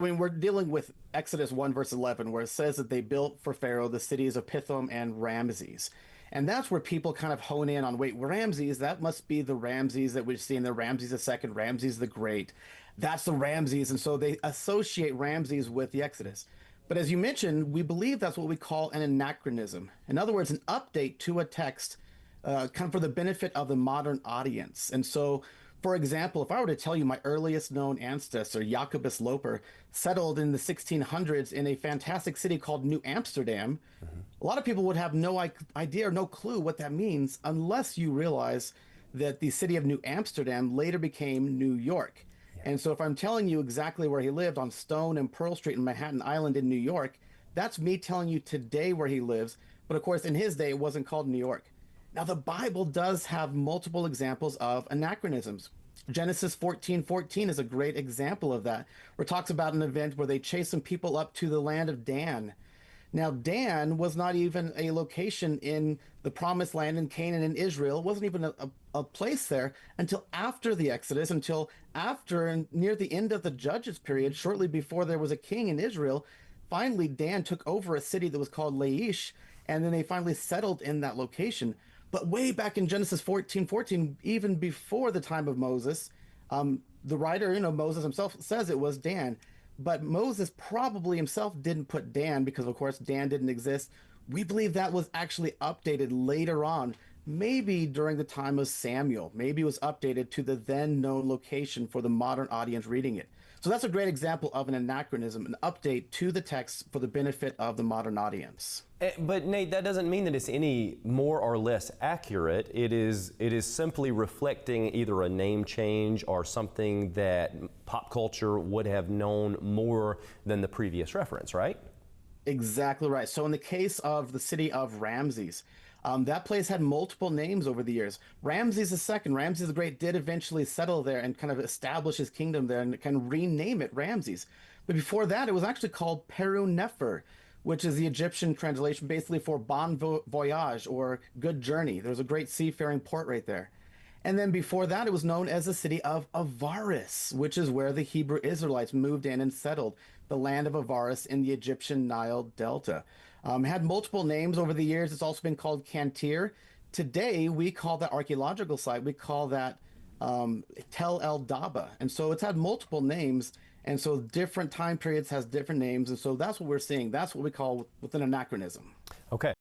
I mean, we're dealing with Exodus 1, verse 11, where it says that they built for Pharaoh the cities of Pithom and Ramses. And that's where people kind of hone in on, wait, Ramses, that must be the Ramses that we've seen, the Ramses II, Ramses the Great. That's the Ramses. And so they associate Ramses with the Exodus. But as you mentioned, we believe that's what we call an anachronism. In other words, an update to a text kind of for the benefit of the modern audience. And so, for example, if I were to tell you my earliest known ancestor, Jacobus Loper, settled in the 1600s in a fantastic city called New Amsterdam, a lot of people would have no idea or no clue what that means unless you realize that the city of New Amsterdam later became New York. And so if I'm telling you exactly where he lived on Stone and Pearl Street in Manhattan Island in New York, that's me telling you today where he lives. But of course, in his day, it wasn't called New York. Now, the Bible does have multiple examples of anachronisms. Genesis 14:14 is a great example of that, where it talks about an event where they chased some people up to the land of Dan. Now, Dan was not even a location in the promised land in Canaan and Israel. It wasn't even a place there until after the Exodus, until after and near the end of the Judges period, shortly before there was a king in Israel. Finally, Dan took over a city that was called Laish, and then they finally settled in that location. But way back in Genesis 14:14, even before the time of Moses, the writer, Moses himself says it was Dan. But Moses probably himself didn't put Dan because, of course, Dan didn't exist. We believe that was actually updated later on, maybe during the time of Samuel. Maybe it was updated to the then known location for the modern audience reading it. So that's a great example of an anachronism, an update to the text for the benefit of the modern audience. But Nate, that doesn't mean that it's any more or less accurate. It is simply reflecting either a name change or something that pop culture would have known more than the previous reference, right? Exactly right. So in the case of the city of Ramses, that place had multiple names over the years. Ramses II, Ramses the Great, did eventually settle there and kind of establish his kingdom there and kind of rename it Ramses. But before that, it was actually called Peru-nefer, which is the Egyptian translation basically for bon voyage or good journey. There's a great seafaring port right there. And then before that, it was known as the city of Avaris, which is where the Hebrew Israelites moved in and settled, the land of Avaris in the Egyptian Nile Delta. Had multiple names over the years. It's also been called Cantir. Today, we call that archaeological site, we call that Tel El Daba. And so it's had multiple names. And so different time periods has different names. And so that's what we're seeing. That's what we call with an anachronism. Okay.